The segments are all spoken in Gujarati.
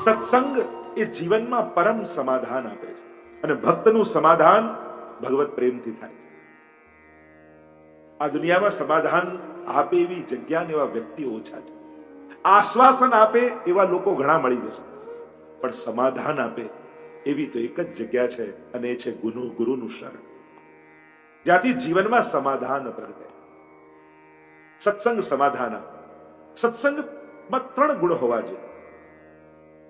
સત્સંગ એ જીવનમાં પરમ સમાધાન આપે છે અને ભક્તનું સમાધાન ભગવત પ્રેમથી થાય છે. આ દુનિયામાં સમાધાન આપે એવી જગ્યા ને એવા વ્યક્તિઓ ઓછા છે. આશ્વાસન આપે એવા લોકો ઘણા મળી જશે, પણ સમાધાન આપે એવી તો એક જ જગ્યા છે અને એ છે ગુરુનું શરણ, જ્યાંથી જીવનમાં સમાધાન પ્રગટે. સત્સંગ સમાધાન આપે. સત્સંગમાં 3 ગુણ હોવા જોઈએ.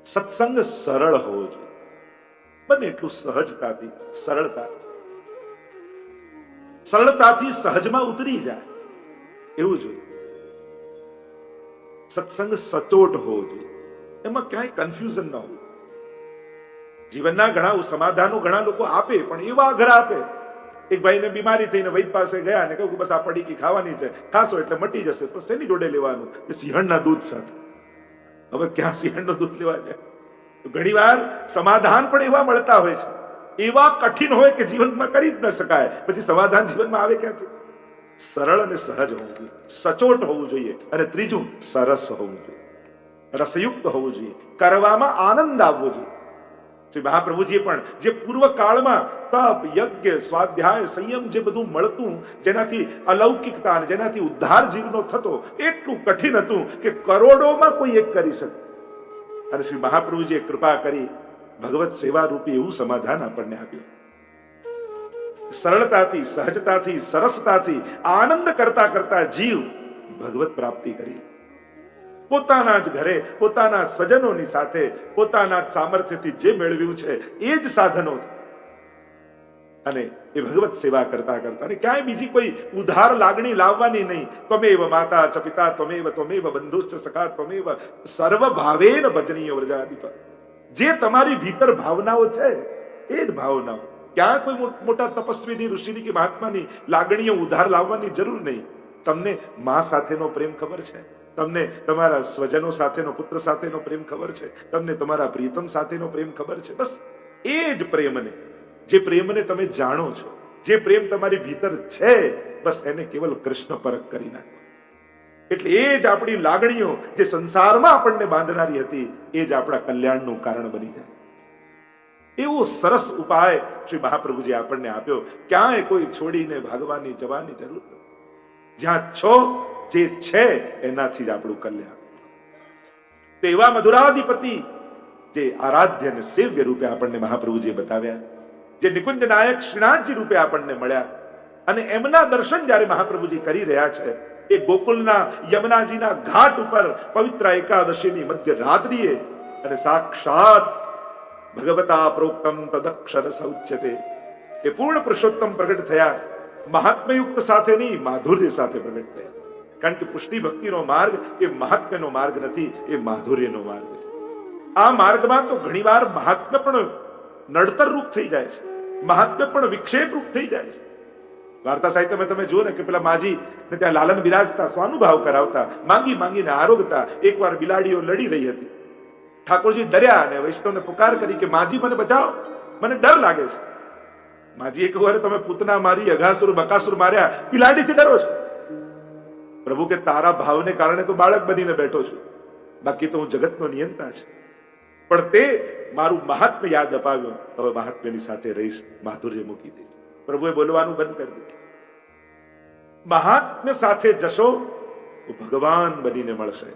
સત્સંગ સરળ હોવો જોઈએ, બને એટલું સહજતાથી, સરળતાથી સહજમાં ઉતરી જાય એવું જોઈએ. સત્સંગ સચોટ હોવો જોઈએ, એમાં ક્યાંય કન્ફ્યુઝન ન હોય. જીવનના ઘણા સમાધાનો ઘણા લોકો આપે, પણ એવા ઘર આપે. એક ભાઈને બીમારી થઈને વૈદ પાસે ગયા અને કહ્યું કે બસ આ પડીકી ખાવાની છે, ખાશો એટલે મટી જશે. તો શેની જોડે લેવાનું? કે સિંહણના દૂધ સાથે. હવે ક્યાં સિંહણનું દૂધ લેવા જાય? ઘણી વાર સમાધાન પણ એવા મળતા હોય છે, એવા કઠિન હોય કે જીવનમાં કરી જ ન શકાય. પછી સમાધાન જીવનમાં આવે ક્યાંથી? સરળ અને સહજ હોવું જોઈએ, સચોટ હોવું જોઈએ. અને ત્રીજું, સરસ હોવું જોઈએ, રસયુક્ત હોવું જોઈએ, કરવામાં આનંદ આવવો જોઈએ. શ્રી મહાપ્રભુજીએ પણ જે પૂર્વ કાળમાં તપ, યજ્ઞ, સ્વાધ્યાય, સંયમ જે બધું મળતું, જેનાથી અલૌકિકતા અને જેનાથી ઉદ્ધાર જીવનો થતો, એટલું કઠિન હતું કે કરોડોમાં કોઈ એક કરી શકે. અને શ્રી મહાપ્રભુજીએ કૃપા કરી ભગવત સેવા રૂપી એવું સમાધાન આપણને આપ્યું. સરળતાથી, સહજતાથી, સરસતાથી આનંદ કરતા કરતા જીવ ભગવત પ્રાપ્તિ કરી. પોતાના જ ઘરે, પોતાના સ્વજનોની સાથે, પોતાના જ સામર્થ્યથી જે મેળવ્યું છે એ જ સાધનો, અને એ ભગવત સેવા કરતા કરતા, અને ક્યાંય બીજી કોઈ ઉધાર લાગણી લાવવાની નહીં. ત્વમેવ માતા ચ પિતા ત્વમેવ બંધુશ્ચ સખા ત્વમેવ સર્વભાવેન ભજનીય વ્રજાધિપ. જે તમારી ભીતર ભાવનાઓ છે એ જ ભાવનાઓ. ક્યાં કોઈ મોટા તપસ્વીની, ઋષિની કે મહાત્માની લાગણીઓ ઉધાર લાવવાની જરૂર નહીં. તમને મા સાથેનો પ્રેમ ખબર છે, તમને તમારા સ્વજનો સાથેનો, પુત્ર સાથેનો પ્રેમ ખબર છે, તમને તમારા પ્રિયતમ સાથેનો પ્રેમ ખબર છે. બસ એ જ પ્રેમને, જે પ્રેમને તમે જાણો છો, જે પ્રેમ તમારી ભીતર છે, બસ એને કેવલ કૃષ્ણ પરખ કરી નાખો. એટલે એ જ આપણી લાગણીઓ જે સંસારમાં આપણને બાંધનારી હતી, એ જ આપણા કલ્યાણનું કારણ બની જાય. એવો સરસ ઉપાય શ્રી મહાપ્રભુજી આપણને આપ્યો. ક્યાંય કોઈ છોડીને ભાગવાની, જવાની જરૂર નથી. જ્યાં છો, જે છે એનાથી જ આપણું કલ્યાણ. તેવા મધુરાધિપતિ જે આરાધ્ય અને સેવ્ય રૂપે આપણને મહાપ્રભુજીએ બતાવ્યા, જે નિકુંજ નાયક શ્રીનાથજી રૂપે આપણને મળ્યા, અને એમના દર્શન જ્યારે મહાપ્રભુજી કરી રહ્યા છે એ ગોકુલના યમુનાજીના ઘાટ ઉપર પવિત્ર એકાદશીની મધ્ય રાત્રિએ, અને સાક્ષાત ભગવતા પ્રોક્તમ તદક્ષર સૌચ્યતે, એ પૂર્ણ પુરુષોત્તમ પ્રગટ થયા. મહાત્મયુક્ત સાથે નહીં, માધુર્ય સાથે પ્રગટ થયા. કારણ કે પુષ્ટિ ભક્તિનો માર્ગ એ મહાત્મ્યનો માર્ગ નથી, એ માધુર્યનો માર્ગ છે. આ માર્ગમાં તો ઘણીવાર મહાત્મ્ય પણ નડતર રૂપ થઈ જાય છે, મહાત્મ્ય પણ વિક્ષેપ રૂપ થઈ જાય છે. વાર્તા સાહિત્યમાં તમે જુઓ ને કે પેલા માજી ને ત્યાં લાલન બિરાજતા, સ્વાનુભાવ કરાવતા, માંગી માંગીને આરોગતા. એકવાર બિલાડીઓ લડી રહી હતી. ઠાકોરજી ડર્યા અને વૈષ્ણવને પુકાર કરી કે માજી મને બચાવો, મને ડર લાગે છે. માજીએ કહ્યું, અરે તમે પૂતના મારી, અઘાસુર બકાસુર માર્યા, બિલાડીથી ડરો છો? પ્રભુ કે તારા ભાવને કારણે તો બાળક બનીને બેઠો છું, બાકી તો હું જગતનો નિયંતા છું. પણ તે મારું મહાત્મ્ય યાદ અપાવ્યું, હવે મહાત્મ્યની સાથે રહીશ, માધુર્ય મૂકી દઈશ. પ્રભુએ બોલવાનું બંધ કરી દીધું. મહાત્મ્ય સાથે જશો તો ભગવાન બનીને મળશે,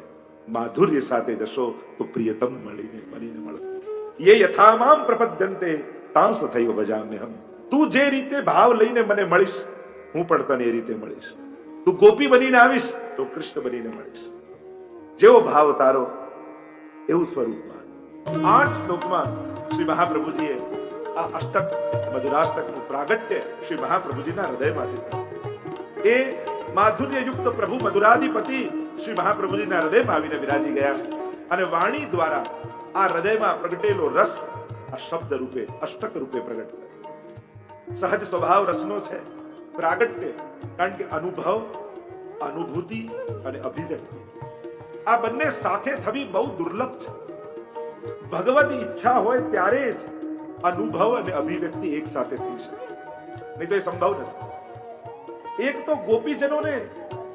માધુર્ય સાથે જશો તો પ્રિયતમ બનીને મળશે. યે યથામામ પ્રપદ્યન્તે તાં સથૈવ ભજામ્યહમ. તું જે રીતે ભાવ લઈને મને મળીશ, હું પણ તને એ રીતે મળીશ. તું ગોપી બનીને આવીશ તો કૃષ્ણ બનીને મળીશ. જેવો ભાવ તારો એવું સ્વરૂપમાં. 8 શ્લોકમાં શ્રી મહાપ્રભુજીએ આ અષ્ટક, મધુરાષ્ટકનું પ્રાગટ્ય શ્રી મહાપ્રભુજીના હૃદયમાંથી થયું. એ માધુર્ય યુક્ત પ્રભુ મધુરાધિપતિ શ્રી મહાપ્રભુજીના હૃદયમાં આવીને વિરાજી ગયા, અને વાણી દ્વારા આ હૃદયમાં પ્રગટેલો રસ આ શબ્દ રૂપે, અષ્ટક રૂપે પ્રગટ થયો. સહજ સ્વભાવ રસનો છે પ્રાગટ્ય, કારણ કે અનુભવ, અનુભૂતિ અને અભિવ્યક્તિ આ બંને સાથે થવી બહુ દુર્લભ છે. ભગવત ઈચ્છા હોય ત્યારે જ અનુભવ અને અભિવ્યક્તિ એક સાથે થઈ શકે, નહીં તો એ સંભવ નથી. એક તો ગોપીજનોને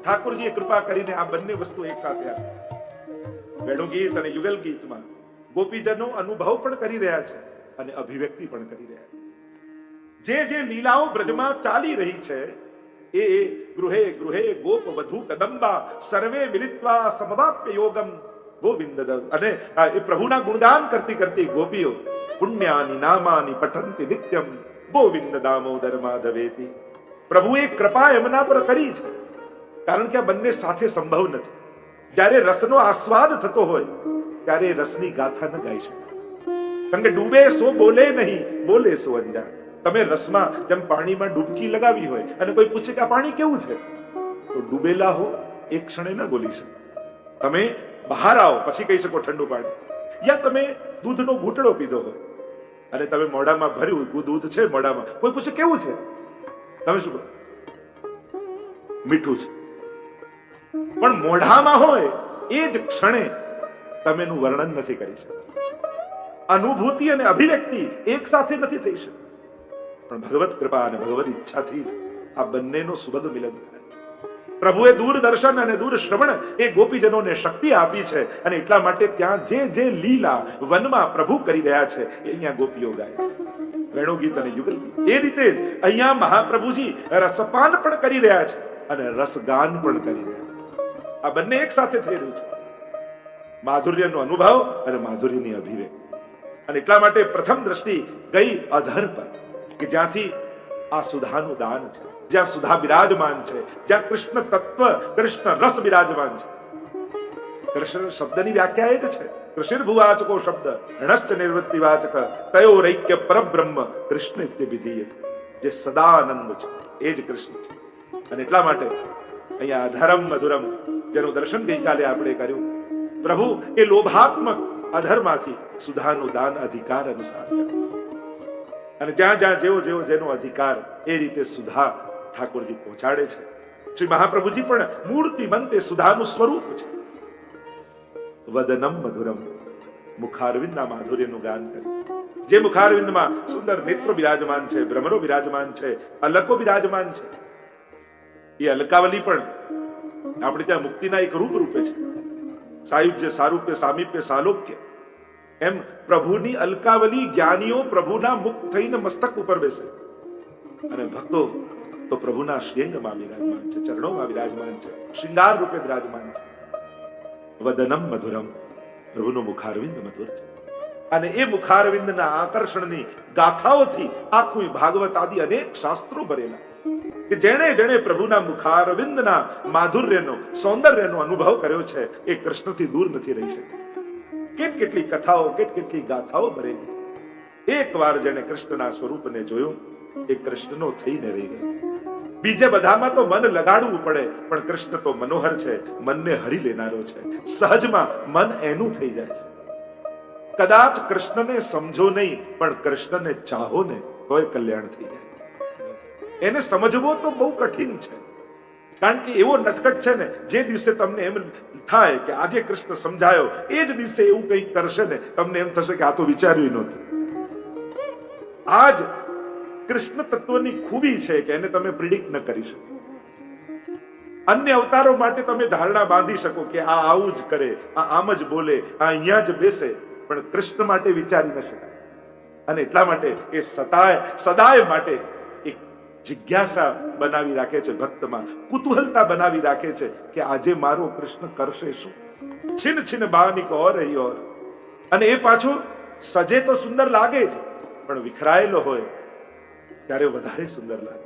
ઠાકોરજીએ કૃપા કરીને આ બંને વસ્તુ એક સાથે આપી. વેણુ ગીત અને યુગલ ગીતમાં ગોપીજનો અનુભવ પણ કરી રહ્યા છે અને અભિવ્યક્તિ પણ કરી રહ્યા છે. જે લીલાઓ બ્રજમાં ચાલી રહી છે એ ગૃહે ગૃહે ગોપ વધુ કદંબા સર્વે મિલિત્વા સમવાપ્ય યોગમ ગોવિંદ. અને એ પ્રભુના ગુણગાન કરતી કરતી ગોપીઓ પુણ્યાની નામાની પઠંતિ નિત્યમ ગોવિંદ દામોદર માધવેતી. પ્રભુએ કૃપા એમના પર કરી છે, કારણ કે આ બંને સાથે સંભવ નથી. જ્યારે રસનો આસ્વાદ થતો હોય ત્યારે રસની ગાથા ન ગાઈ શકાય, કારણ કે ડૂબે સો બોલે નહીં, બોલે સો અંજાણ. તમે રસમાં જેમ પાણીમાં ડૂબકી લગાવી હોય અને કોઈ પૂછે કે આ પાણી કેવું છે, તો ડૂબેલા હો એક ક્ષણે ન બોલી શકો. તમે બહાર આવો પછી કહી શકો ઠંડુ પાણી. યા તમે દૂધનો ઘૂંટડો પીધો હોય અને તમે મોઢામાં ભર્યું દૂધ છે મોઢામાં, કોઈ પૂછે કેવું છે, તમે શું કહો? મીઠું છે. પણ મોઢામાં હોય એ જ ક્ષણે તમે એનું વર્ણન નથી કરી શકતા. અનુભૂતિ અને અભિવ્યક્તિ એક સાથે નથી થઈ શકતી. પણ ભગવત કૃપા અને ભગવત ઈચ્છાથી આ બંનેનો સુબદ મિલન થાય. પ્રભુએ દૂરદર્શન અને દૂર શ્રવણ એ ગોપીજનોને શક્તિ આપી છે અને એટલા માટે ત્યાં જે લીલા વનમાં પ્રભુ કરી રહ્યા છે એ અહીંયા ગોપીઓ ગાય છે, વેણુગીત અને યુગલ ગીત. એ રીતે જ અહીંયા મહાપ્રભુજી રસપાન પણ કરી રહ્યા છે અને રસગાન પણ કરી રહ્યા છે. આ બંને એક સાથે થઈ રહ્યું છે, માધુર્યનો અનુભવ અને માધુર્યની અભિવ્યક્તિ. અને એટલા માટે પ્રથમ દ્રષ્ટિ ગઈ અધર પર, કે જ્યાંથી આ સુધાનું દાન છે, જ્યાં સુધા બિરાજમાન છે, જ્યાં કૃષ્ણ તત્વ કૃષ્ણ રસ બિરાજમાન છે. કૃષ્ણ શબ્દની વ્યાખ્યા એ જ છે, કૃષ્ણ ભુવાચકો શબ્દ ણશ્ચ નિવૃત્તિવાચક તયો રૈક્ય પરબ્રહ્મ કૃષ્ણ વિધિય. જે સદાનંદ છે એ જ કૃષ્ણ છે. અને એટલા માટે અહીંયા અધરમ મધુરમ જેનું દર્શન ગઈકાલે આપણે કર્યું, પ્રભુ એ લોભાત્મક અધરમાંથી સુધાનું દાન અધિકાર અનુસાર કરે છે. અને જ્યાં જ્યાં જેવો જેનો અધિકાર એ રીતે સુધા ઠાકોરજી પહોંચાડે છે. શ્રી મહાપ્રભુજી પણ મૂર્તિમંત એ સુધાનું સ્વરૂપ છે. વદનમ મધુરમ, મુખારવિંદના માધુર્યનું ગાન કર્યું. જે મુખારવિંદમાં સુંદર નેત્રો બિરાજમાન છે, ભ્રમરો બિરાજમાન છે, અલકો બિરાજમાન છે. એ અલકાવલી પણ આપણે ત્યાં મુક્તિના એક રૂપે છે. સાયુજ્ય સારૂપ્ય સામીપ્ય સાલોક્ય, એમ પ્રભુની અલકાવલી જ્ઞાનીઓ પ્રભુના મુખ થઈને મસ્તક ઉપર બેસે અને ભક્તો તો પ્રભુના શ્રેંગમાં બિરાજમાન છે, ચરણોમાં બિરાજમાન છે, શૃંગાર રૂપે બિરાજમાન છે. વદનમ મધુરમ, પ્રભુનું મુખારવિંદ મધુર છે. અને એ મુખારવિંદના આકર્ષણની ગાથાઓથી આખું ભાગવત આદિ અનેક શાસ્ત્રો ભરેલા કે જેણે પ્રભુના મુખારવિંદના માધુર્યનો સૌંદર્યનો અનુભવ કર્યો છે એ કૃષ્ણથી દૂર નથી રહી શકે. કેટલી કથાઓ, કેટલી ગાથાઓ ભરેલી. એકવાર જેણે કૃષ્ણના સ્વરૂપને જોયું એ કૃષ્ણનો થઈને રહી ગયો. બીજે બધામાં તો મન લગાડવું પડે, પણ કૃષ્ણ તો મનોહર છે, મનને હરી લેનારો છે. સહજમાં મન એનું થઈ જાય છે. કદાચ કૃષ્ણને સમજો નહીં, પણ કૃષ્ણને ચાહો ને તોય કલ્યાણ થઈ જાય. એને સમજવો તો બહુ કઠિન છે, કારણ કે એવો નટકટ છે ને, જે દિવસે તમને એમ થાય કે આજે કૃષ્ણ સમજાયો એ જ દિવસે એવું કંઈક કરશે ને, તમને એમ થશે કે આ તો વિચાર્યું નહોતું. આજ કૃષ્ણ તત્વની ખૂબી છે કે એને તમે પ્રિડિક્ટ ન કરી શકો. અન્ય અવતારો માટે તમે ધારણા બાંધી શકો કે આ આવું જ કરે, આ આમ જ બોલે, આ અહીંયા જ બેસે, પણ કૃષ્ણ માટે વિચારી ન શકાય. અને એટલા માટે એ સદાય માટે એક જિજ્ઞાસા બનાવી રાખે છે ભક્તમાં, કુતૂહલતા બનાવી રાખે છે કે આજે મારો કૃષ્ણ કરશે શું. છિન છિન બાનિક ઓર રહી ઓર. અને એ પાછું સજે તો સુંદર લાગે જ, પણ વિખરાયેલો હોય ત્યારે વધારે સુંદર લાગે.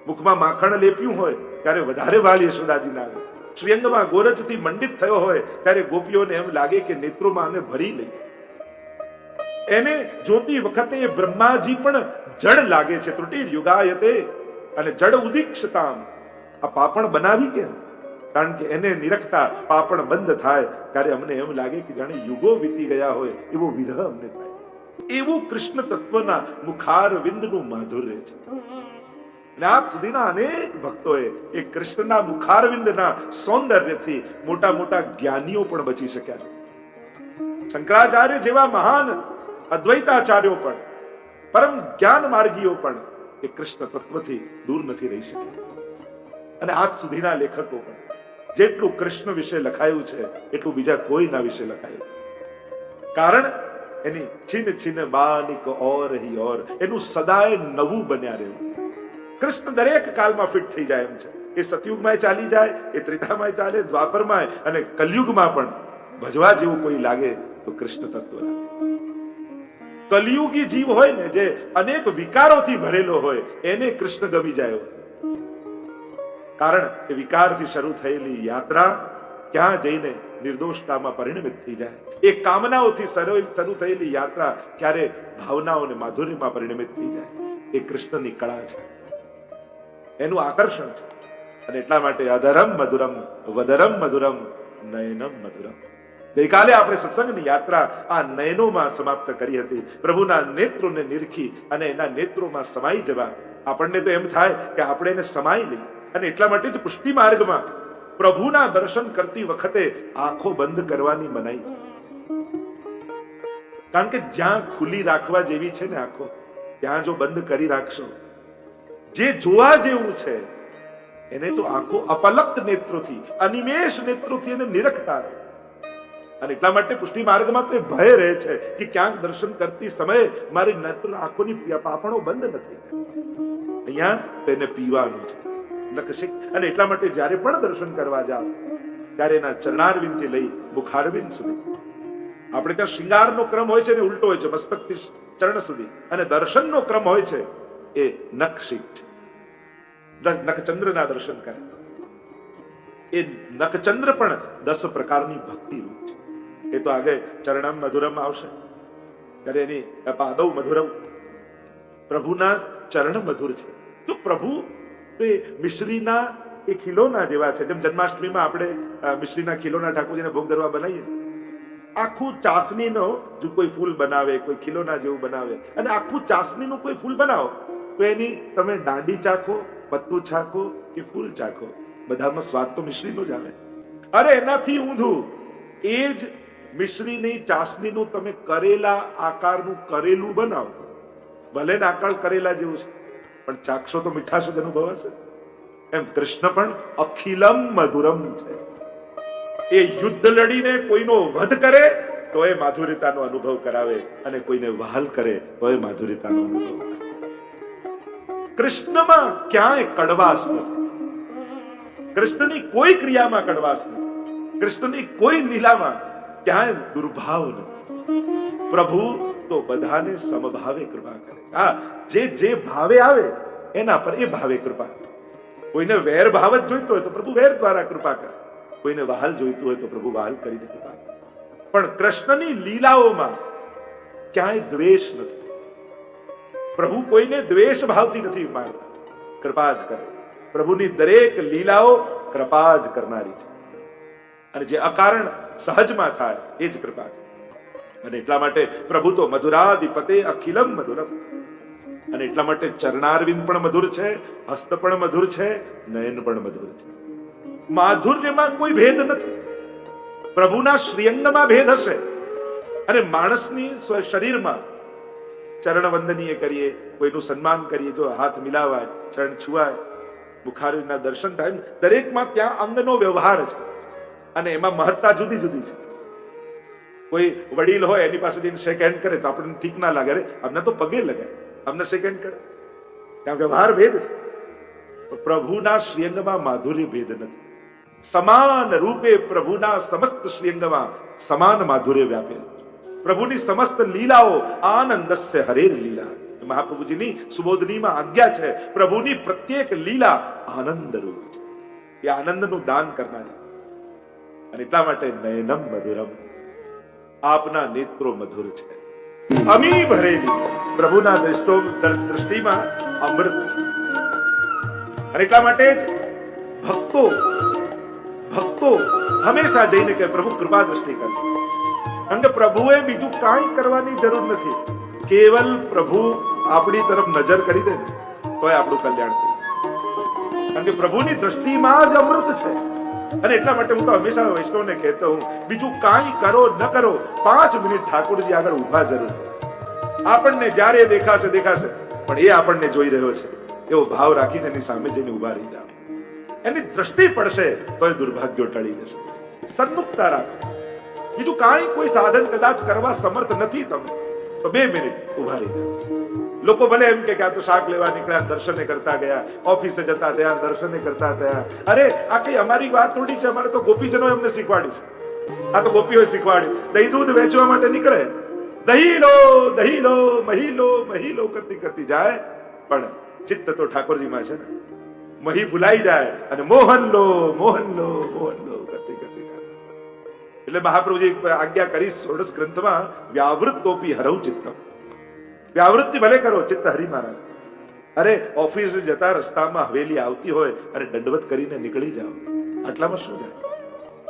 મુખમાં માખણ લેપ્યું હોય ત્યારે વધારે વાલ યશોદાજી લાગે. શ્રીઅંગમાં ગોરજથી મંડિત થયો હોય ત્યારે ગોપીઓને એમ લાગે કે નેત્રોમાં અમે ભરી લઈએ. એને જોતી વખતે એ બ્રહ્માજી પણ જડ લાગે છે. ત્રુટિ યુગાયતે અને જડ ઉદીક્ષતામ. આ પાપણ બનાવી કેમ? કારણ કે એને નિરખતા પાપણ બંધ થાય ત્યારે અમને એમ લાગે કે જાણે યુગો વીતી ગયા હોય એવો વિરહ અમને થાય. એવું કૃષ્ણ તત્વના મુખારવિંદનું માધુર્ય છે. અને આપ સુધીના અનેક ભક્તોએ એ કૃષ્ણના મુખારવિંદના સૌંદર્યથી મોટા મોટા જ્ઞાનીઓ પણ બચી શક્યા છે. શંકરાચાર્ય જેવા મહાન અદ્વૈતાચાર્યો પણ, પરમ જ્ઞાન માર્ગીઓ પણ એ કૃષ્ણ તત્વથી દૂર નથી રહી શક્યા. અને આજ સુધીના લેખકો પણ જેટલું કૃષ્ણ વિશે લખાયું છે એટલું બીજા કોઈના વિશે લખાયું. કારણ એની છીન છીન બાનિક ઓર હી ઓર, એનું સદાય નવું બન્યા રહેવું. કૃષ્ણ દરેક કાળમાં ફિટ થઈ જાય એમ છે. એ સતયુગમાં ચાલી જાય, એ ત્રેતામાં ચાલે, દ્વાપરમાં અને કલયુગમાં પણ ભજવા જેવું કોઈ લાગે તો કૃષ્ણ તત્વ લાગે. કલયુગી જીવ હોય ને, જે અનેક વિકારોથી ભરેલો હોય, એને કૃષ્ણ ગમી જાય. કારણ એ વિકારથી શરૂ થયેલી યાત્રા ક્યાં જઈને નિર્દોષતામાં પરિણમિત થઈ જાય. એ કામનાઓથી શરૂ થયેલી યાત્રા ક્યારે ભાવનાઓ અને માધુર્યમાં પરિણમિત થઈ જાય. એ કૃષ્ણની કળા છે, એનું આકર્ષણ છે. અને એટલા માટે અધરમ મધુરમ વદરમ મધુરમ નયનમ મધુરમ. ગઈકાલે આપણે સત્સંગની યાત્રા આ નયનોમાં સમાપ્ત કરી હતી. પ્રભુના નેત્રોને નિરખી અને એના નેત્રોમાં સમાઈ જવા. આપણને તો એમ થાય કે આપણે એને સમાઈ લઈએ. અને એટલા માટે જ પુષ્ટિ માર્ગમાં પ્રભુના દર્શન કરતી વખતે આંખો બંધ કરવાની મનાઈ છે. કારણ કે જ્યાં ખુલ્લી રાખવા જેવી છે ને આંખો, ત્યાં જો બંધ કરી રાખશો, જે જોવા જેવું છે એને તો આંખો અપલક નેત્રોથી, અનિમેષ નેત્રોથી એને નિરખતા. અને એટલા માટે પુષ્ટિ માર્ગમાં તો ભય રહે છે કે ક્યાંક દર્શન કરતી સમયે મારી આંખોની પાપણો બંધ નથી. અહીંયા તેને પીવાનું છે. અને એટલા માટે જ્યારે પણ દર્શન કરવા જાઓ ત્યારે એના ચરણારવિંદથી લઈ મુખારવિંદ સુધી, આપણે ત્યાં શૃંગારનો ક્રમ હોય છે ને ઉલટો હોય છે, મસ્તકથી ચરણ સુધી. અને દર્શનનો ક્રમ હોય છે એ નખશીક છે. નખચંદ્રના દર્શન કરે. એ નખચંદ્ર પણ 10 પ્રકારની ભક્તિ રૂપ છે. એ તો આગળ ચરણમ મધુરમ આવશે ત્યારે એની પાદવ મધુરમ. પ્રભુના ચરણ મધુર છે. તો પ્રભુ તે મિશ્રીના એ ખીલોના જેવા છે. જેમ જન્માષ્ટમીમાં આપણે મિશ્રીના ખીલોના ઠાકોરજીને ભોગ ધરવા બનાવીએ, આખું ચાસણીનો જો કોઈ ફૂલ બનાવે, કોઈ ખીલોના જેવું બનાવે, અને આખું ચાસણીનું કોઈ ફૂલ બનાવો તો એની તમે દાંડી ચાખો, પત્તું ચાખો કે ફૂલ ચાખો, બધામાં સ્વાદ તો મિશ્રીનો જ આવે. અરે એનાથી ઊંધું એ જ મિશ્રીની ચાસણીનું તમે કરેલા આકારનું કરેલું બનાવો, ભલે ને આકાર કરેલા જેવું છે પણ ચાખશો તો મીઠાશ જ અનુભવાશે. એમ કૃષ્ણ પણ અખિલમ મધુરમ છે. એ યુદ્ધ લડીને કોઈનો વધ કરે તો એ માધુર્યતાનો અનુભવ કરાવે, અને કોઈને વહાલ કરે તો એ માધુર્યતાનો અનુભવ કરાવે. કૃષ્ણમાં ક્યાંય કડવાશ નથી. કૃષ્ણની કોઈ ક્રિયામાં કડવાશ નથી. કૃષ્ણની કોઈ લીલામાં ક્યાંય દુર્ભાવ નથી. પ્રભુ તો બધાને સમભાવે કૃપા કરે. હા, જે ભાવે આવે એના પર એ ભાવે કૃપા કરે. કોઈને વેર ભાવ જ જોઈતો હોય તો પ્રભુ વેર દ્વારા કૃપા કરે, કોઈને વહાલ જોઈતું હોય તો પ્રભુ વહાલ કરીને કૃપા કરે. પણ કૃષ્ણની લીલાઓમાં ક્યાંય દ્વેષ નથી. પ્રભુ કોઈને દ્વેષ ભાવથી નથી મારતા, કૃપા જ કરે. પ્રભુની દરેક લીલાઓ કૃપા જ કરનારી છે. અને જે અકારણ સહજમાં થાય એ જ કૃપા છે. અને એટલા માટે પ્રભુ તો મધુરાધિપતે અખિલમ મધુરમ. અને એટલા માટે ચરણારવિંદ પણ મધુર છે, હસ્ત પણ મધુર છે, નયન પણ મધુર છે. માધુર્યમાં કોઈ ભેદ નથી. પ્રભુના શ્રીઅંગમાં ભેદ હશે અને માણસની શરીરમાં ચરણ વંદનીય કરીએ, કોઈનું સન્માન કરીએ, જો હાથ મિલાવાય, ચરણ છુવાય, મુખારવિંદના દર્શન થાય, દરેકમાં ત્યાં અંગનો વ્યવહાર છે અને એમાં મહત્તા જુદી જુદી છે. કોઈ વડીલ હોય એની પાસે જઈને શેક હેન્ડ કરે તો આપણને ઠીક ના લાગે, અમને તો પગે લગાય, અમને શેક હેન્ડ કરે. ત્યાં વ્યવહાર ભેદ છે. પ્રભુના શ્રીઅંગમાં માધુર્ય ભેદ નથી. સમાન રૂપે પ્રભુના સમસ્ત શ્રીઅંગમાં સમાન માધુર્ય વ્યાપેલું છે. પ્રભુની સમસ્ત લીલાઓ આનંદસ્ય હરેર લીલા. મહાપ્રભુજીની સુબોધનીમાં આજ્ઞા છે, પ્રભુની પ્રત્યેક લીલા આનંદ રૂપ છે. એ આનંદનું દાન કરનારી. અને એટલા માટે નયનમ મધુરમ, આપના નેત્રો મધુર છે. અમી ભરેલી પ્રભુના દ્રષ્ટિમાં અમૃત છે. અને એટલા માટે જ ભક્તો હંમેશા જઈને કે પ્રભુ કૃપા દ્રષ્ટિ કરજો. કારણ કે પ્રભુએ બીજું કાંઈ કરવાની જરૂર નથી. કેવલ પ્રભુ આપણી તરફ નજર કરી દે તોય આપણું કલ્યાણ થઈ. કારણ કે પ્રભુની દ્રષ્ટિમાં જ અમૃત છે. અને એટલા માટે હું તો હંમેશા વૈષ્ણવને કહેતો હું, બીજું કાંઈ કરો ન કરો, 5 મિનિટ ઠાકોરજી આગળ ઉભા જરૂર. આપણને જ્યારે દેખાશે પણ એ આપણને જોઈ રહ્યો છે એવો ભાવ રાખીને એની સામે જઈને ઉભા રહી જાવ. એની દ્રષ્ટિ પડશે તો એ દુર્ભાગ્યો ટળી જશે. સન્મુખતા રાખો. બીજું કાંઈ કોઈ સાધન કદાચ કરવા સમર્થ નથી તમે, તો 2 મિનિટ ઉભા રહી જાઓ. લોકો ભલે એમ કે આ તો શાક લેવા નીકળ્યા, દર્શને કરતા ગયા, ઓફિસે જતા થયા, દર્શને કરતા થયા. અરે આ કઈ અમારી વાત થોડી છે, અમારે તો ગોપીજનો એમને શીખવાડ્યું છે. આ તો ગોપીઓએ શીખવાડ્યું. દહીં દૂધ વેચવા માટે નીકળે, દહીં લો દહીં લો, મહી લો મહી લો કરતી કરતી જાય, પણ ચિત્ત તો ઠાકોરજીમાં છે ને. મહી ભૂલાઈ જાય અને મોહન લો મોહન લો મોહન લો કરતી કરતી જાય. એટલે મહાપ્રભુજી આજ્ઞા કરી ષોડશ ગ્રંથમાં, વ્યાવૃત્તોપી હરૌ ચિત્તમ. વ્યાવૃત્તિ ભલે કરો, ચિત્ત હરી મહારાજ. અરે ઓફિસે જતા રસ્તામાં હવેલી આવતી હોય અને દંડવત કરીને નીકળી જાઓ, આટલામાં શું જાય?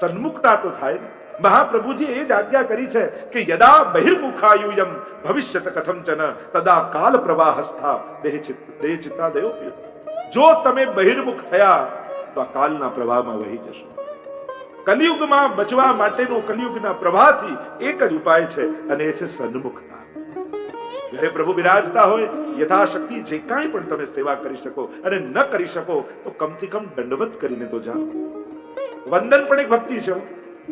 સન્મુખતા તો થાય ને. મહાપ્રભુજી એ જ આજ્ઞા કરી છે કે યદા બહિર્મુખાયુયમ ભવિષ્યત કથંચન તદા કાલ પ્રવાહસ્થા દેહ ચિત્તાદયો. જો તમે બહિર્મુખ થયા તો આ કાલના પ્રવાહમાં વહી જશો. કલિયુગમાં બચવા માટેનો કલિયુગના પ્રવાહથી એક જ ઉપાય છે, અને એ છે સન્મુખતા. જ્યારે પ્રભુ બિરાજતા હોય, યથાશક્તિ જે કાંઈ પણ તમે સેવા કરી શકો, અને ન કરી શકો તો કમથી કમ દંડવત કરીને તો જાઓ. વંદન પણ એક ભક્તિ છે.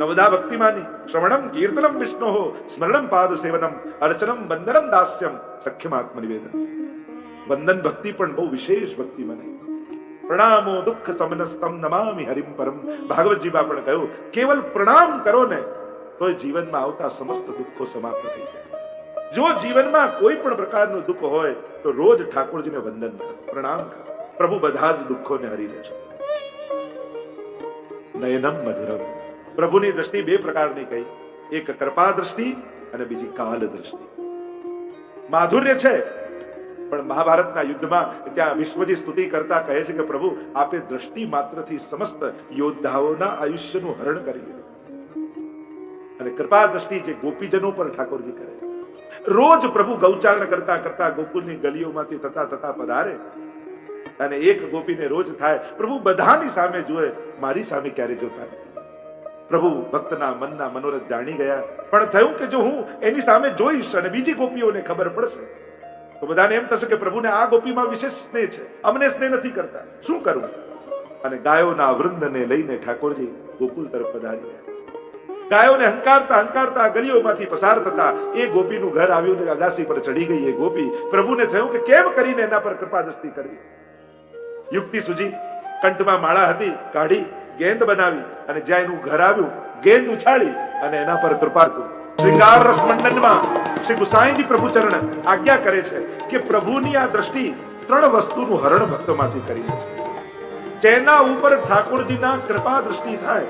નવદા ભક્તિમાની શ્રવણમ કીર્તનમ વિષ્ણોઃ સ્મરણમ પાદ સેવનમ અર્ચનમ વંદનમ દાસ્યમ સખ્યમ આત્મનિવેદન. વંદન ભક્તિ પણ બહુ વિશેષ ભક્તિ મને. પ્રણામો દુઃખ સમનસ્તમ નમામિ હરિમ પરમ. ભાગવતજીમાં પણ કહ્યું, કેવલ પ્રણામ કરો ને તો જીવનમાં આવતા સમસ્ત દુઃખો સમાપ્ત થઈ જાય. જો જીવનમાં કોઈ પણ પ્રકારનું દુઃખ હોય તો રોજ ઠાકોરજીને વંદન કરો, પ્રણામ કરો. પ્રભુ બધા જ દુઃખોને હરી લેશે. નયનમ મધુરમ. પ્રભુની દ્રષ્ટિ 2 પ્રકારની કહી, એક કૃપા દ્રષ્ટિ અને બીજી કાલ દ્રષ્ટિ. માધુર્ય છે, પણ મહાભારતના યુદ્ધમાં ત્યાં વિશ્વજી સ્તુતિ કરતા કહે છે કે પ્રભુ આપે દ્રષ્ટિ માત્રથી સમસ્ત યોદ્ધાઓના આયુષ્યનું હરણ કરી લીધું. અને કૃપા દ્રષ્ટિ જે ગોપીજનો પર ઠાકોરજી કરે. રોજ પ્રભુ ગૌચારણ કરતા કરતા ગોકુળની ગલીઓમાંથી થતા થતા પધારે, અને એક ગોપીને રોજ થાય પ્રભુ બધાની સામે જુએ, મારી સામે ક્યારે જોતા નથી. પ્રભુ ભક્તના મનના મનોરથ જાણી ગયા, પણ થયું કે જો હું એની સામે જોઈશ અને બીજી ગોપીઓને ખબર પડશે તો બધાને એમ થશે કે પ્રભુને આ ગોપીમાં વિશેષ સ્નેહ છે, અમને સ્નેહ નથી કરતા, શું કરવું? અને ગાયોના વૃંદને લઈને ઠાકોરજી ગોકુળ તરફ પધારી. ગાયોને હંકારતા હંકારતા ગલીઓમાંથી પસાર થતા એ ગોપીનું ઘર આવ્યું ને અગાસી પર ચડી ગઈ એ ગોપી. પ્રભુને થયું કે કેમ કરીને એના પર કૃપા દ્રષ્ટિ કરવી. યુક્તિ સુજી, કંઠમાં માળા હતી, કાઢી ગેંદ બનાવી, અને જ્યાં એનું ઘર આવ્યું ગેંદ ઉછાળી અને એના પર કૃપા કરી. શ્રીંગાર રસ મંડનમાં શ્રી ગુસાઈજી પ્રભુ ચરણ આજ્ઞા કરે છે કે પ્રભુની આ દ્રષ્ટિ 3 વસ્તુનું હરણ ભક્તોમાંથી કરી છે. જેના ઉપર ઠાકોરજીના કૃપા દ્રષ્ટિ થાય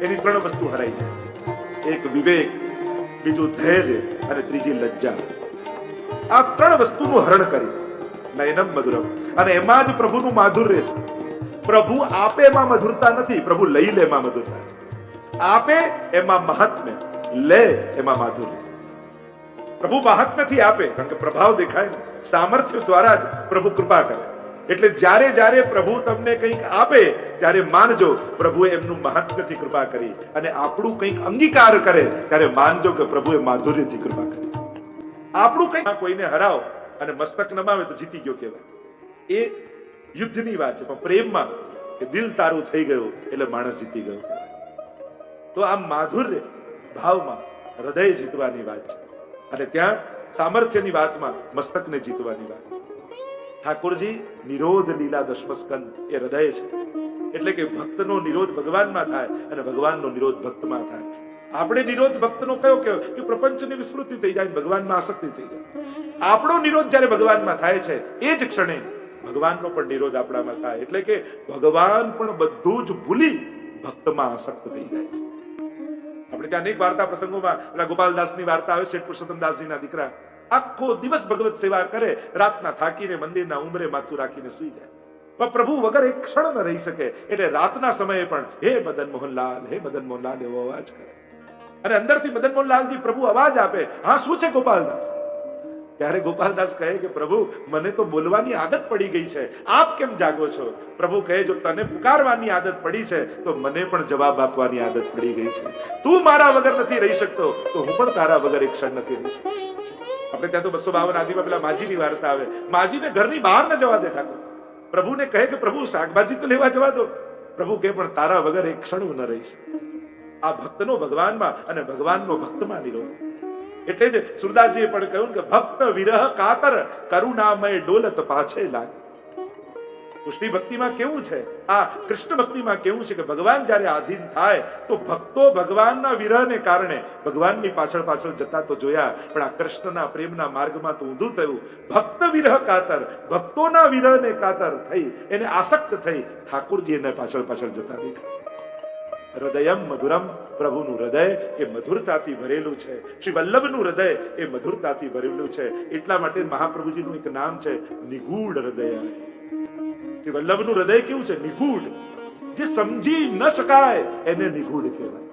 એની 3 વસ્તુ હરાઈ જાય. એક વિવેક, બીજું ધૈર્ય અને ત્રીજી લજ્જા. આ 3 વસ્તુનું હરણ કરી. નયનમ મધુરમ. અને એમાં જ પ્રભુનું માધુર્ય છે. પ્રભુ આપે એમાં મધુરતા નથી, પ્રભુ લઈ લે એમાં મધુરતા. આપે એમાં મહાત્મ્ય, લે એમાં માધુર્ય. પ્રભુ મહાત્મ્યથી આપે, કારણ કે પ્રભાવ દેખાય, સામર્થ્ય દ્વારા જ પ્રભુ કૃપા કરે. એટલે જ્યારે જ્યારે પ્રભુ તમને કંઈક આપે ત્યારે માનજો પ્રભુએ એમનું મહાત્મ્યથી કૃપા કરી, અને આપણું કંઈક અંગીકાર કરે ત્યારે માનજો કે પ્રભુએ માધુર્યથી કૃપા કરી. આપણું કંઈક કોઈને હરાવ અને મસ્તક નમાવે તો જીતી ગયો કહેવાય. એ યુદ્ધની વાત છે, પણ પ્રેમમાં કે દિલ તારું થઈ ગયું એટલે માણસ જીતી ગયો. તો આ માધુર્ય ભાવમાં હૃદય જીતવાની વાત છે, અને ત્યાં સામર્થ્યની વાતમાં મસ્તકને જીતવાની વાત છે. ઠાકોરજી નિરોધ લીલા દશમસ્કંદ એ હૃદય છે. એટલે કે ભક્તનો નિરોધ ભગવાનમાં થાય અને ભગવાનનો નિરોધ ભક્તમાં થાય. આપણે નિરોધ ભક્તનો કયો કે પ્રપંચની વિસ્મૃતિ થઈ જાય, ભગવાનમાં આસક્તિ થઈ જાય. આપણો નિરોધ જ્યારે ભગવાનમાં થાય છે એ જ ક્ષણે ભગવાનનો પણ નિરોધ આપણામાં થાય. એટલે કે ભગવાન પણ બધું જ ભૂલી ભક્તમાં આસક્ત થઈ જાય છે. આપણે ત્યાં અનેક વાર્તા પ્રસંગોમાં પેલા ગોપાલદાસની વાર્તા આવે, શેઠ પુરુષોત્તમદાસજીના દીકરા આખો દિવસ ભગવત સેવા કરે, રાતના થાકીને મંદિરના ઉંબરે માથું રાખીને સુઈ જાય, પણ પ્રભુ વગર એક ક્ષણ ન રહી શકે. એટલે રાતના સમયે પણ હે મદન મોહનલાલ, હે મદન મોહનલાલ એવો અવાજ કરે, અને અંદરથી મદન મોહનલાલજી પ્રભુ અવાજ આપે, હા શું છે ગોપાલદાસ? ત્યારે ગોપાલદાસ કહે કે પ્રભુ મને તો બોલવાની આદત પડી ગઈ છે, આપ કેમ જાગો છો? પ્રભુ કહે જો તને પુકારવાની આદત પડી છે તો મને પણ જવાબ આપવાની આદત પડી ગઈ છે. તું મારા વગર નથી રહી શકતો તો હું પણ તારા વગર એક ક્ષણ નથી રહી શકતો. આપણે ત્યાં તો 252 આદિમાં પેલા માજીની વાર્તા આવે, માજીને ઘરની બહાર ન જવા દે ઠાકોર. પ્રભુને કહે કે પ્રભુ શાકભાજી તો લેવા જવા દો. પ્રભુ કહે પણ તારા વગર એક ક્ષણ હું ન રહીશ. આ ભક્તનો ભગવાનમાં અને ભગવાનનો ભક્તમાં નિરોધ. એટલે જ સુરદાસજીએ પણ કહ્યું કે ભક્ત વિરહ કાતર કરુણામય ડોલત પાછે લાગે. કૃષ્ણ ભક્તિમાં કેવું છે, આ કૃષ્ણ ભક્તિમાં કેવું છે કે ભગવાન જ્યારે આધીન થાય તો ભક્તો ભગવાનના વિરહને કારણે ભગવાનની પાછળ પાછળ જતા તો જોયા, પણ આ કૃષ્ણના પ્રેમના માર્ગમાં તો ઊંધું થયું. ભક્ત વિરહ કાતર, ભક્તોના વિરહને કાતર થઈ, એને આસક્ત થઈ ઠાકોરજી એને પાછળ પાછળ જતા દેખાય. હૃદયમ મધુરમ, પ્રભુનું હૃદય એ મધુરતાથી ભરેલું છે. શ્રી વલ્લભનું હૃદય એ મધુરતાથી ભરેલું છે. એટલા માટે મહાપ્રભુજીનું એક નામ છે નિગૂઢ હૃદય. શ્રી વલ્લભનું હૃદય કેવું છે? નિગૂઢ. જે સમજી ન શકાય એને નિગૂઢ કહેવાય.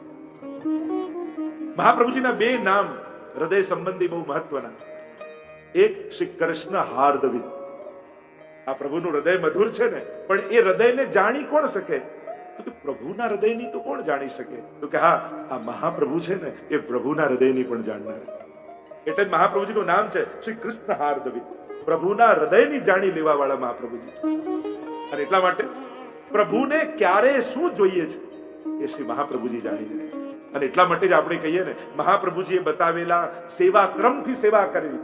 મહાપ્રભુજીના બે નામ હૃદય સંબંધી બહુ મહત્વના. એક શ્રી કૃષ્ણ હાર્દવિદ. આ પ્રભુનું હૃદય મધુર છે ને, પણ એ હૃદયને જાણી કોણ શકે? તો કે પ્રભુના હૃદયની તો કોણ જાણી શકે? તો કે હા, આ મહાપ્રભુ છે ને એ પ્રભુના હૃદયની પણ જાણનાર. એટલે જ મહાપ્રભુજીનું નામ છે શ્રી કૃષ્ણ હાર્દવિદ. પ્રભુના હૃદયની જાણી લેવા વાળા મહાપ્રભુજી. અને એટલા માટે પ્રભુને ક્યારે શું જોઈએ છે એ શ્રી મહાપ્રભુજી જાણી લે છે. અને એટલા માટે જ આપણે કહીએ ને, મહાપ્રભુજીએ બતાવેલા સેવા ક્રમથી સેવા કરવી,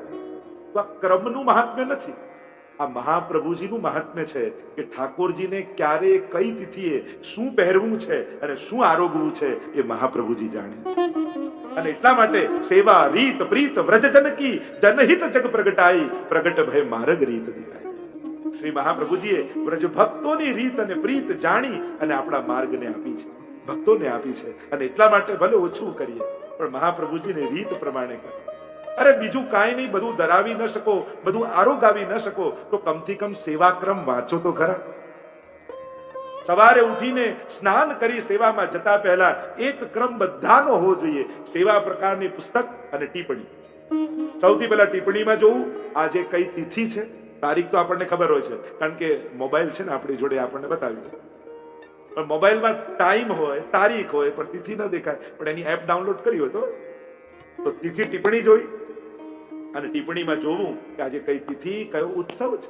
તો આ ક્રમનું મહાત્મ્ય નથી, આ મહાપ્રભુજીનું મહાત્મ્ય છે કે ઠાકોરજીને ક્યારે કઈ તિથિએ શું પહેરવું છે અને શું આરોગવું છે એ મહાપ્રભુજી જાણે. અને એટલા માટે સેવા રીત પ્રીત વ્રજજન કી જનહિત જગ પ્રગટાઈ, પ્રગટ ભય માર્ગ રીત દિખાય. શ્રી મહાપ્રભુજીએ વ્રજ ભક્તોની રીત અને પ્રીત જાણી અને આપણા માર્ગને આપી છે, ભક્તોને આપી છે. અને એટલા માટે ભલે ઓછું કરીએ પણ મહાપ્રભુજીને રીત પ્રમાણે કરીએ. અરે બીજું કાંઈ નહીં, બધું ધરાવી ન શકો, બધું આરોગાવી ન શકો તો કમથી કમ સેવાક્રમ વાંચો તો ખરા. સવારે ઉઠીને સ્નાન કરી સેવામાં જતા પહેલા એક ક્રમ બધાનો હોવો જોઈએ. સેવા પ્રકારની પુસ્તક અને ટિપ્પણી. સૌથી પહેલા ટિપ્પણીમાં જોવું આજે કઈ તિથિ છે. તારીખ તો આપણને ખબર હોય છે, કારણ કે મોબાઈલ છે ને આપણી જોડે, આપણને બતાવ્યું. પણ મોબાઈલમાં ટાઈમ હોય, તારીખ હોય, પણ તિથિ ન દેખાય. પણ એની એપ ડાઉનલોડ કરી હોય તો તિથિ ટિપ્પણી જોઈ અને ટિપ્પણીમાં જોવું કે આજે કઈ તિથિ, કયો ઉત્સવ છે.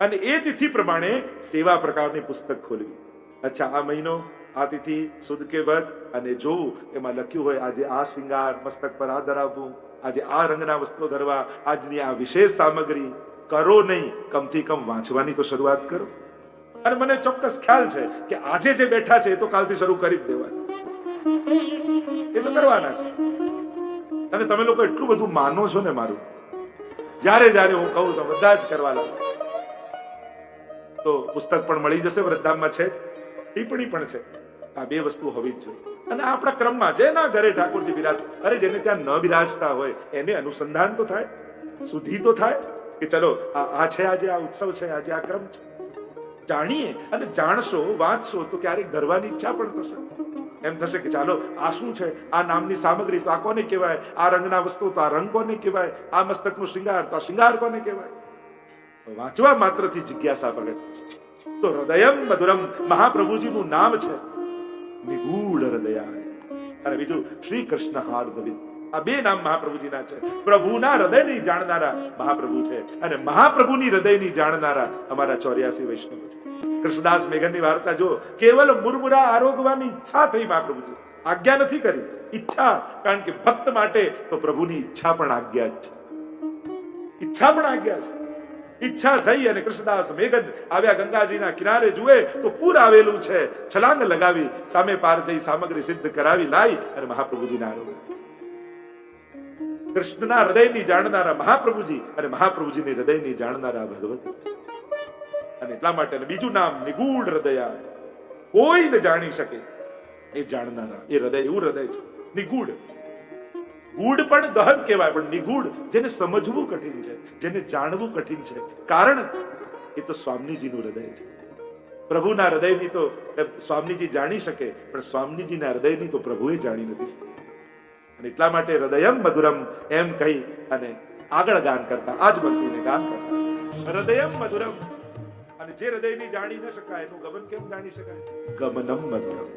અને એ તિથિ પ્રમાણે સેવા પ્રકારની પુસ્તક ખોલવી. અચ્છા, આ મહિનો, આ તિથિ, સુદ કે વદ, અને જોવું એમાં લખ્યું હોય આજે આ શૃંગાર, મસ્તક પર આ ધરાવવું, આજે આ રંગના વસ્ત્રો ધરવા, આજની આ વિશેષ સામગ્રી. કરો નહીં, કમથી કમ વાંચવાની તો શરૂઆત કરો. અને મને ચોક્કસ ખ્યાલ છે કે આજે જે બેઠા છે એ તો કાલથી શરૂ કરી જ દેવાનું, એ તો કરવાના. અને તમે લોકો એટલું બધું માનો છો ને મારું, જ્યારે જ્યારે હું કહું તો બધા જ કરવા લાગે. તો પુસ્તક પણ મળી જશે, વૃદ્ધામમાં છે, ટિપ્પણી પણ છે. આ બે વસ્તુ હોવી જ જોઈએ. અને આપણા ક્રમમાં જેના ઘરે ઠાકોરજી બિરાજ, અરે જેને ત્યાં ન બિરાજતા હોય એને અનુસંધાન તો થાય, સુધી તો થાય કે ચલો આ છે, આજે આ ઉત્સવ છે, આજે આ ક્રમ છે. જાણીએ અને જાણશો, વાંચશો તો ક્યારેક ધરવાની ઈચ્છા પણ થશે. એમ થશે કે ચાલો આ શું છે, આ નામની સામગ્રી તો આ કોને કહેવાય, આ રંગના વસ્તુ તો આ રંગ કોને કહેવાય, આ મસ્તકનું શૃંગાર તો આ શૃંગાર કોને કહેવાય. વાંચવા માત્રથી જિજ્ઞાસા પ્રગટ. તો હૃદયમ મધુરમ મહાપ્રભુજીનું નામ છે નિગૂઢ હૃદય. અને બીજું શ્રી કૃષ્ણ હાર્દવિદ. આ બે નામ મહાપ્રભુજીના છે. પ્રભુના હૃદયની જાણનારા મહાપ્રભુ છે અને મહાપ્રભુની હૃદયની જાણનારા અમારા 84 વૈષ્ણવ છે. કૃષ્ણદાસ મેઘનની વાર્તા જો, કેવલ મુરમુરા આરોગવાની ઈચ્છા થઈ મહાપ્રભુજી, આજ્ઞા નથી કરી, ઈચ્છા. કારણ કે ભક્ત માટે તો પ્રભુની ઈચ્છા પણ આજ્ઞા જ છે, ઈચ્છા પણ આજ્ઞા છે. ઈચ્છા થઈ અને કૃષ્ણદાસ મેઘન આવ્યા ગંગાજીના કિનારે, જુએ તો પૂર આવેલું છે, છલાંગ લગાવી સામે પાર જઈ સામગ્રી સિદ્ધ કરાવી લાવી અને મહાપ્રભુજીના આરોગ. કૃષ્ણના હૃદયની જાણનારા મહાપ્રભુજી અને મહાપ્રભુજીની હૃદયની જાણનારા ભગવતી. અને એટલા માટે બીજું નામ નિગૂઢ હૃદય. કોઈ ન જાણી શકે એ જાણનારા. એ હૃદય એવું હૃદય છે નિગૂઢ. ગૂઢ પણ ગહન કહેવાય, પણ નિગૂઢ જેને સમજવું કઠિન છે, જેને જાણવું કઠિન છે. કારણ એ તો સ્વામીજીનું હૃદય છે. પ્રભુના હૃદયની તો સ્વામીજી જાણી શકે, પણ સ્વામીજીના હૃદયની તો પ્રભુએ જાણી નથી. અને એટલા માટે હૃદયમ મધુરમ એમ કહી અને આગળ ગાન કરતા, આજ ભક્તિને ગાન કરતા, હૃદયમ મધુરમ. અને જે હૃદયની જાણી ન શકાય એનું ગમન કેમ જાણી શકાય? ગમનમ મધુરમ.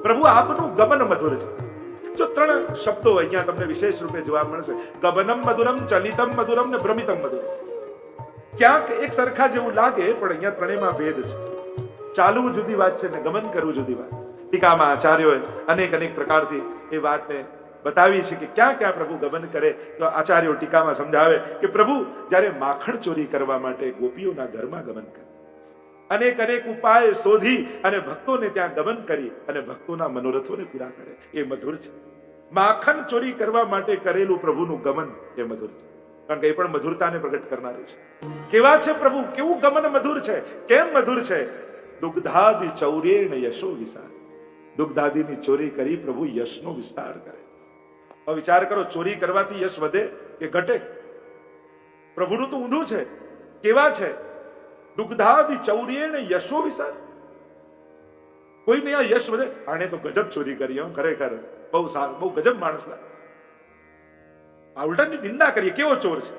પ્રભુ આપનું ગમન મધુર છે. જો 3 શબ્દો અહીંયા તમને વિશેષ રૂપે જોવા મળશે, ગમનમ મધુરમ, ચલિતમ મધુરમ ને ભ્રમિતમ મધુરમ. ક્યાંક એક સરખા જેવું લાગે, પણ અહીંયા ત્રણેયમાં ભેદ છે. ચાલવું જુદી વાત છે ને ગમન કરવું જુદી વાત. ટીકામાં આચાર્યોએ અનેક અનેક પ્રકારથી એ વાતને બતાવી છે કે ક્યાં ક્યાં પ્રભુ ગમન કરે. તો આચાર્યો ટીકામાં સમજાવે કે પ્રભુ જ્યારે માખણ ચોરી કરવા માટે ગોપીઓના ઘરમાં ગમન કરે, અનેક અનેક ઉપાય શોધી અને ભક્તોને ત્યાં ગમન કરી અને ભક્તોના મનોરથોને પૂરા કરે, એ મધુર છે. માખણ ચોરી કરવા માટે કરેલું પ્રભુનું ગમન એ મધુર છે, કારણ કે એ પણ મધુરતાને પ્રગટ કરનારું છે. કેવા છે પ્રભુ, કેવું ગમન મધુર છે. કેમ મધુર છે? દુગ્ધાદિ ચૌર્યેણ યશો વિસાર. દુગ્ધાદિની ચોરી કરી પ્રભુ યશનો વિસ્તાર કરે. હવે વિચાર કરો, ચોરી કરવાથી યશ વધે કે ઘટે? પ્રભુનું તો ઊંધું છે. કેવા છે? દુગ્ધાદિ ચૌર્યેણ યશો વિસાર. કોઈને આ યશ વધે, આને તો ગજબ ચોરી કરી, ખરેખર બહુ સારું, બહુ ગજબ માણસ લાગે. આ ઉલટાની નિંદા કરીએ, કેવો ચોર છે.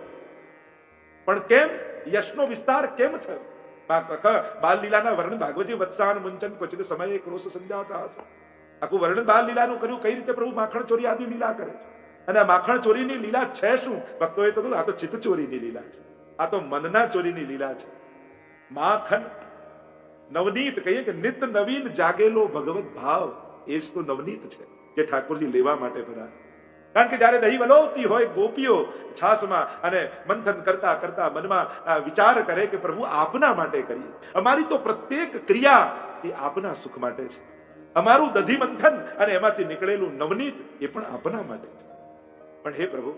પણ કેમ? યશનો વિસ્તાર કેમ થયો? બાલ લીલાના વર્ણન ભાગવતી વત્સાન મુંચન ક્વચિત સમયે ક્રોશ સંજાતા હશે. આખું વર્ણન બાલ લીલાનું કર્યું, કઈ રીતે પ્રભુ માખણ ચોરી આદિ લીલા કરે છે. અને આ માખણ ચોરીની લીલા છે શું? ભક્તોએ તો આ તો ચિત્ત ચોરીની લીલા છે, આ તો મનના ચોરીની લીલા છે. માખણ નવનીત કહીએ કે નિત નવીન જાગેલો ભગવત ભાવ, એ જ તો નવનીત છે જે ઠાકોરજી લેવા માટે પધારે. કારણ કે જયારે દહીં વલોવતી હોય ગોપીઓ છાસમાં અને મંથન કરતા કરતા મનમાં વિચાર કરે કે પ્રભુ આપના માટે કરીએ, અમારી તો પ્રત્યેક ક્રિયા એ આપના સુખ માટે છે. અમારું દધી મંથન અને એમાંથી નીકળેલું નવનીત એ પણ આપના માટે છે. પણ હે પ્રભુ,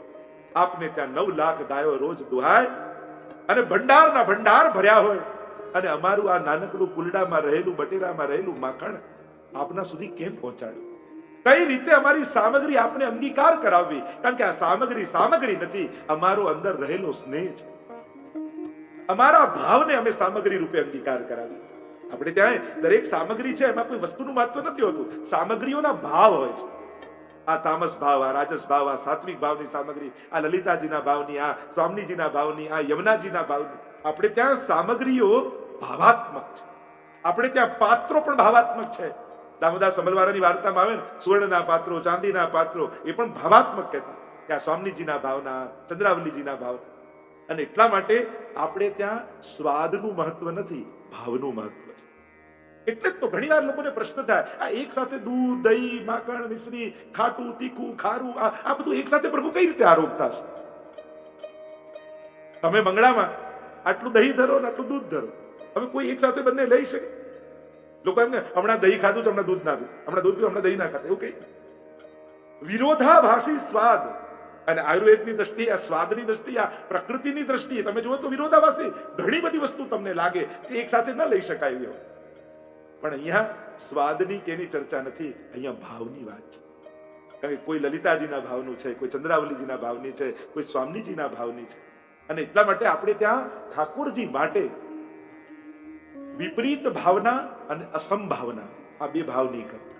આપને ત્યાં 9 લાખ ગાયો રોજ દુહાય અને ભંડારના ભંડાર ભર્યા હોય, અને અમારું આ નાનકડું કુલડામાં રહેલું, બટેરામાં રહેલું માખણ આપના સુધી કેમ પહોંચાડ્યું? કઈ રીતે અમારી સામગ્રી આપને અંગીકાર કરાવવી? કારણ કે આ સામગ્રી નથી, અમારો અંદર રહેલો સ્નેહ છે. અમારા ભાવને અમે સામગ્રી રૂપે અંગીકાર કરાવી. આપણે ત્યાં દરેક સામગ્રી છે, એમાં કોઈ વસ્તુનું મહત્વ નથી હોતું, સામગ્રીઓના ભાવ હોય છે. આ તામસ ભાવ, આ રાજસ ભાવ, આ સાત્વિક ભાવની સામગ્રી, આ લલિતાજીના ભાવની, આ સ્વામીજીના ભાવની, આ યમુનાજીના ભાવની. આપણે ત્યાં સામગ્રીઓ ભાવાત્મક છે. આપણે ત્યાં પાત્રો પણ ભાવાત્મક છે. દામોદાસ સમલવારાની વાર્તામાં આવે ને, સુવર્ણના પાત્રો, ચાંદીના પાત્રો, એ પણ ભાવાત્મક કહેતા કે આ સ્વામીજીના ભાવના, ચંદ્રાવલીજીના ભાવના. અને એટલા માટે આપણે ત્યાં સ્વાદનું મહત્વ નથી, ભાવનું મહત્વ છે. એટલે જ તો ઘણી વાર લોકોને પ્રશ્ન થાય, આ એક સાથે દૂધ, દહીં, માખણ, મિશ્રી, ખાટું, તીખું, ખારું, આ બધું એક સાથે પ્રભુ કઈ રીતે આરોગતા છે? તમે મંગળામાં આટલું દહીં ધરો ને આટલું દૂધ ધરો, હવે કોઈ એક સાથે બંને લઈ શકે? લોકો એમને હમણાં દહીં ખાધું તો હમણાં દૂધ ના પીવું, હમણાં દૂધ પીવું હમણાં દહીં ના ખાતા, એવું કઈ? વિરોધાભાસી સ્વાદ. અને આયુર્વેદની દ્રષ્ટિએ, આ સ્વાદની દ્રષ્ટિએ, આ પ્રકૃતિની દ્રષ્ટિએ તમે જુઓ તો વિરોધાભાસી ઘણી બધી વસ્તુ તમને લાગે કે એક સાથે ન લઈ શકાય એવી હોય. પણ અહીંયા સ્વાદની કેની ચર્ચા નથી, અહીંયા ભાવની વાત છે. કારણ કે કોઈ લલિતાજીના ભાવનું છે, કોઈ ચંદ્રાવલીજીના ભાવની છે, કોઈ સ્વામીજીના ભાવની છે. અને એટલા માટે આપણે ત્યાં ઠાકોરજી માટે વિપરીત ભાવના અને અસંભાવના, આ બે ભાવ નહીં કરતા.